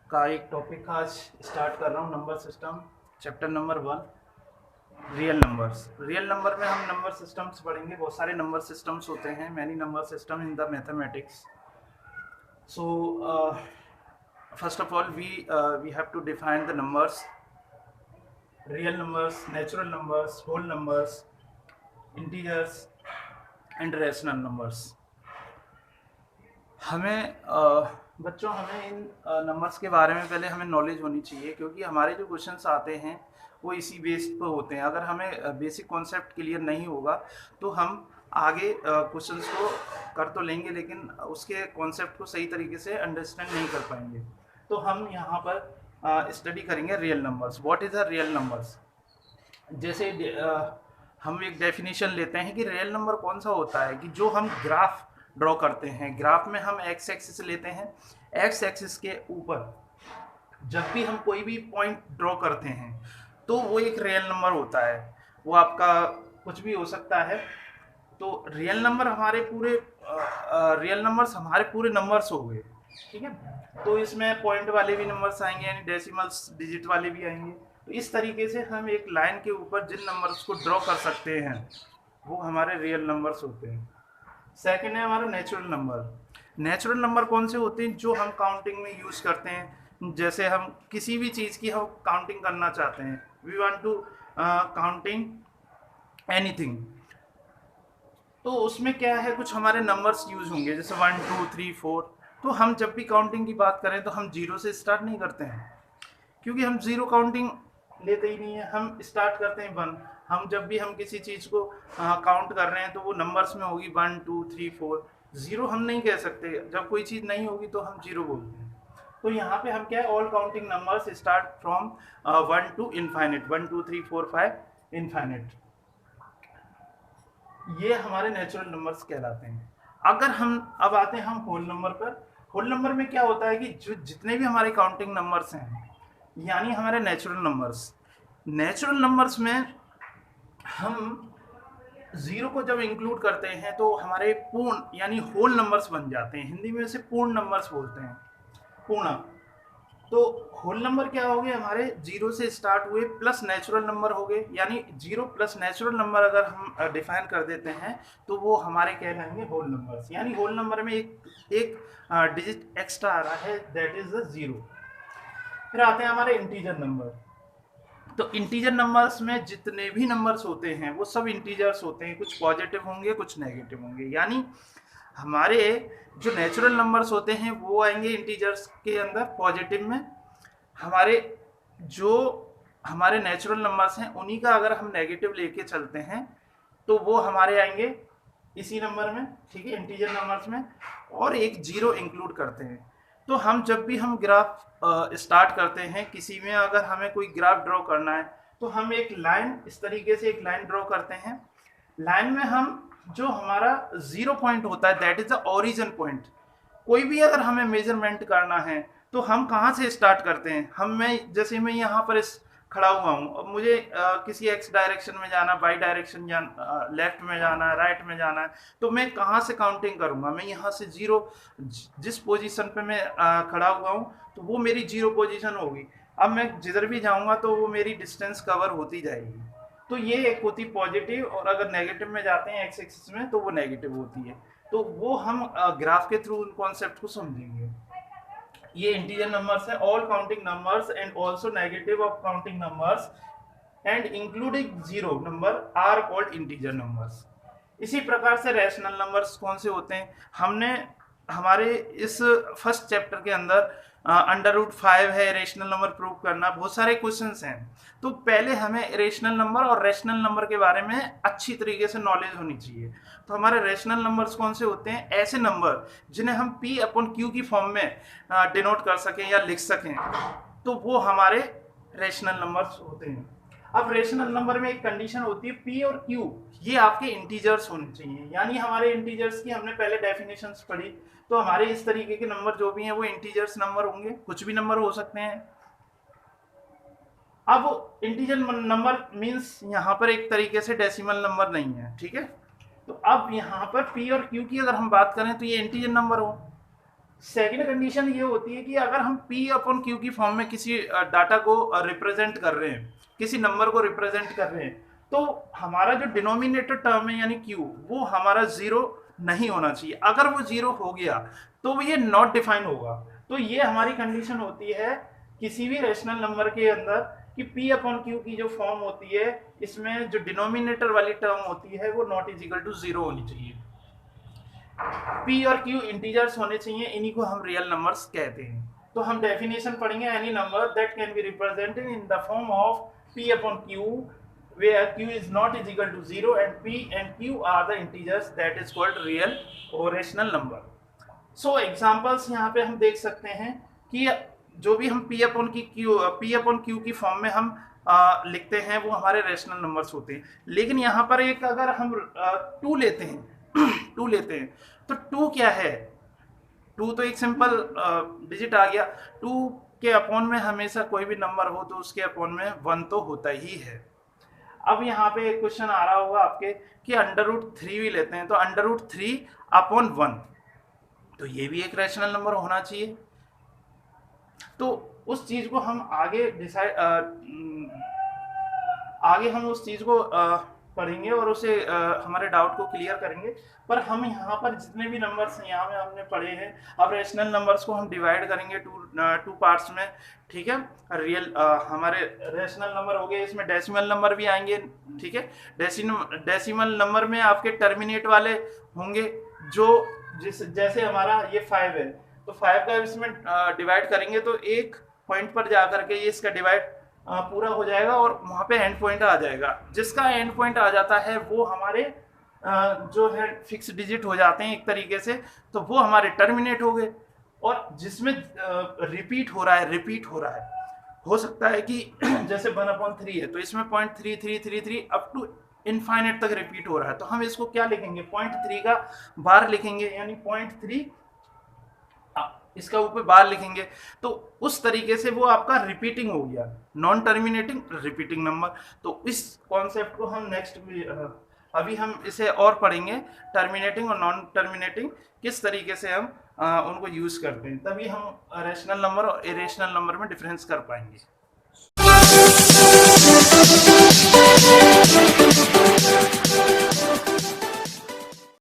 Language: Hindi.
का एक टॉपिक आज स्टार्ट कर रहा हूँ, number system, chapter number 1, real numbers. Real number में हम नंबर सिस्टम्स पढ़ेंगे। बहुत सारे नंबर सिस्टम्स होते हैं, many number system in the mathematics. So first of all we have to define the numbers, real numbers, natural numbers, whole numbers, integers and rational numbers. बच्चों हमें इन नंबर्स के बारे में पहले हमें नॉलेज होनी चाहिए, क्योंकि हमारे जो क्वेश्चंस आते हैं वो इसी बेस्ड पर होते हैं। अगर हमें बेसिक कॉन्सेप्ट क्लियर नहीं होगा तो हम आगे क्वेश्चंस को कर तो लेंगे, लेकिन उसके कॉन्सेप्ट को सही तरीके से अंडरस्टैंड नहीं कर पाएंगे। तो हम यहाँ पर स्टडी करेंगे real numbers. What is a real numbers? जैसे हम एक डेफिनेशन लेते हैं कि रियल नंबर कौन सा होता है, कि जो हम ग्राफ ड्रॉ करते हैं, ग्राफ में हम एक्स एक्सिस लेते हैं, एक्स एक्सिस के ऊपर जब भी हम कोई भी पॉइंट ड्रॉ करते हैं तो वो एक रियल नंबर होता है। वो आपका कुछ भी हो सकता है। तो रियल नंबर हमारे पूरे रियल नंबर्स हमारे पूरे नंबर्स हो गए, ठीक है। तो इसमें पॉइंट वाले भी नंबर्स आएंगे, यानी डेसिमल्स डिजिट वाले भी आएंगे। तो इस तरीके से हम एक लाइन के ऊपर जिन नंबर्स को ड्रॉ कर सकते हैं वो हमारे रियल नंबर्स होते हैं। सेकंड है हमारा नेचुरल नंबर। नेचुरल नंबर कौन से होते हैं? जो हम काउंटिंग में यूज़ करते हैं। जैसे हम किसी भी चीज़ की हम काउंटिंग करना चाहते हैं, we want to counting anything, तो उसमें क्या है, कुछ हमारे नंबर्स यूज होंगे, जैसे 1 2 3 4। तो हम जब भी काउंटिंग की बात करें तो हम जीरो से स्टार्ट नहीं करते हैं, क्योंकि हम जीरो काउंटिंग लेते ही नहीं है। हम स्टार्ट करते हैं 1। हम जब भी हम किसी चीज़ को काउंट कर रहे हैं तो वो नंबर्स में होगी 1 2 3 4। जीरो हम नहीं कह सकते, जब कोई चीज़ नहीं होगी तो हम जीरो बोलते हैं। तो यहाँ पे हम क्या है, all counting numbers start from 1 to infinite, 1 2 3 4 5 infinite. ये हमारे नेचुरल नंबर्स कहलाते हैं। अगर हम अब आते हैं हम होल नंबर पर। होल नंबर में क्या होता है कि जो जितने भी हमारे काउंटिंग नंबर्स हैं, यानी हमारे नेचुरल नंबर्स में हम जीरो को जब इंक्लूड करते हैं तो हमारे पूर्ण यानी होल नंबर्स बन जाते हैं। हिंदी में इसे पूर्ण नंबर्स बोलते हैं, पूर्ण। तो होल नंबर क्या हो गए हमारे, जीरो से स्टार्ट हुए प्लस नेचुरल नंबर हो गए, यानी जीरो प्लस नेचुरल नंबर अगर हम डिफाइन कर देते हैं तो वो हमारे कहलाएंगे होल नंबर्स। यानी होल नंबर में एक डिजिट एक्स्ट्रा आ रहा है, दैट इज द जीरो। फिर आते हैं हमारे इंटीजर नंबर। तो इंटीजर नंबर्स में जितने भी नंबर्स होते हैं वो सब इंटीजर्स होते हैं। कुछ पॉजिटिव होंगे, कुछ नेगेटिव होंगे। यानी हमारे जो नेचुरल नंबर्स होते हैं वो आएंगे इंटीजर्स के अंदर पॉजिटिव में। जो हमारे नेचुरल नंबर्स हैं उन्हीं का अगर हम नेगेटिव लेके चलते हैं तो वो हमारे आएंगे इसी नंबर में, ठीक है, इंटीजर नंबर्स में। और एक जीरो इंक्लूड करते हैं। तो हम जब भी हम ग्राफ स्टार्ट करते हैं, किसी में अगर हमें कोई ग्राफ ड्रॉ करना है तो हम एक लाइन, इस तरीके से एक लाइन ड्रॉ करते हैं। लाइन में हम जो हमारा जीरो पॉइंट होता है, that is the origin point. कोई भी अगर हमें मेजरमेंट करना है तो हम कहाँ से स्टार्ट करते हैं? जैसे मैं यहाँ पर खड़ा हुआ हूँ, अब मुझे किसी एक्स डायरेक्शन में जाना, वाई डायरेक्शन लेफ्ट में जाना है, राइट में जाना है, तो मैं कहाँ से काउंटिंग करूँगा? मैं यहाँ से जीरो, जिस पोजीशन पे मैं खड़ा हुआ हूँ तो वो मेरी जीरो पोजीशन होगी। अब मैं जिधर भी जाऊँगा तो वो मेरी डिस्टेंस कवर होती जाएगी। तो ये एक होती पॉजिटिव, और अगर नेगेटिव में जाते हैं एक्स एक्सिस में तो वो नेगेटिव होती है। तो वो हम ग्राफ के थ्रू उन कॉन्सेप्ट को समझेंगे। ये इंटीजर नंबर्स है, all counting numbers and also negative of counting numbers and including zero number are called integer numbers. इसी प्रकार से रैशनल नंबर्स कौन से होते हैं? हमने हमारे इस फर्स्ट चैप्टर के अंदर √5 है रेशनल नंबर प्रूव करना, बहुत सारे क्वेश्चंस हैं। तो पहले हमें रेशनल नंबर और रैशनल नंबर के बारे में अच्छी तरीके से नॉलेज होनी चाहिए। तो हमारे रैशनल नंबर्स कौन से होते हैं? ऐसे नंबर जिन्हें हम P/Q की फॉर्म में डिनोट कर सकें या लिख सकें, तो वो हमारे रैशनल नंबर्स होते हैं। अब रेशनल नंबर में एक कंडीशन होती है, P और Q ये आपके इंटीजर्स होने चाहिए। यानी हमारे इंटीजर्स की हमने पहले डेफिनेशंस पढ़ी, तो हमारे इस तरीके के नंबर जो भी हैं वो इंटीजर्स नंबर होंगे, कुछ भी नंबर हो सकते हैं। अब इंटीजर नंबर मींस यहाँ पर एक तरीके से डेसिमल नंबर नहीं है, ठीक है। तो अब यहाँ पर पी और क्यू की अगर हम बात करें तो ये इंटीजर नंबर हो। सेकेंड कंडीशन ये होती है कि अगर हम पी अपॉन क्यू की फॉर्म में किसी डाटा को रिप्रेजेंट कर रहे हैं, किसी नंबर को रिप्रेजेंट कर रहे हैं, तो हमारा जो डिनोमिनेटर टर्म है यानी क्यू, वो हमारा जीरो नहीं होना चाहिए। अगर वो जीरो हो गया तो ये नॉट डिफाइन होगा। तो ये हमारी कंडीशन होती है किसी भी रेशनल नंबर के अंदर कि पी अपॉन क्यू की जो फॉर्म होती है, इसमें जो डिनोमिनेटर वाली टर्म होती है वो not is equal to zero होनी चाहिए। पी और क्यू इंटीजर्स होने चाहिए, इन्हीं को हम रियल नंबर्स कहते हैं। तो हम डेफिनेशन पढ़ेंगे, any number that can be represented in the form of P upon Q where q is not is equal to 0 and p and q are the integers that is called real or rational number. So examples यहाँ पे हम देख सकते हैं कि जो भी हम p अपॉन q की फॉर्म में हम लिखते हैं वो हमारे रेशनल नंबर्स होते हैं। लेकिन यहाँ पर एक अगर हम 2 लेते हैं 2 लेते हैं तो 2 क्या है? 2 तो एक सिंपल डिजिट आ गया। 2 के अपॉन में हमेशा कोई भी नंबर हो तो उसके अपॉन में 1 तो होता ही है। अब यहाँ पे एक क्वेश्चन आ रहा होगा आपके कि √3 भी लेते हैं तो √3 अपॉन 1, तो ये भी एक रैशनल नंबर होना चाहिए। तो उस चीज को हम आगे डिसाइड आगे हम उस चीज को पढ़ेंगे और उसे हमारे डाउट को क्लियर करेंगे। पर हम यहाँ पर जितने भी नंबर्स यहाँ में हमने पढ़े हैं, अब रेशनल नंबर्स को हम डिवाइड करेंगे टू पार्ट्स में, ठीक है। रियल हमारे रेशनल नंबर हो गए, इसमें डेसिमल नंबर भी आएंगे, ठीक है। डेसिमल नंबर में आपके टर्मिनेट वाले होंगे, जो जैसे हमारा ये 5 है तो 5 का इसमें डिवाइड करेंगे तो एक पॉइंट पर जाकर के ये इसका डिवाइड पूरा हो जाएगा और वहां पे एंड पॉइंट आ जाएगा। जिसका एंड पॉइंट आ जाता है वो हमारे जो है फिक्स डिजिट हो जाते हैं एक तरीके से, तो वो हमारे टर्मिनेट हो गए। और जिसमें रिपीट हो रहा है, हो सकता है कि जैसे 1/3 है तो इसमें 0.3333 अप टू इनफाइनेट तक रिपीट हो रहा है, तो हम इसको क्या लिखेंगे? 0.3 का बार लिखेंगे, यानी 0.3 इसका ऊपर बार लिखेंगे। तो उस तरीके से वो आपका रिपीटिंग हो गया, नॉन टर्मिनेटिंग रिपीटिंग नंबर। तो इस कॉन्सेप्ट को हम नेक्स्ट अभी हम इसे और पढ़ेंगे, टर्मिनेटिंग और नॉन टर्मिनेटिंग किस तरीके से हम उनको यूज करते हैं, तभी हम रेशनल नंबर और इरेशनल नंबर में डिफरेंस कर पाएंगे।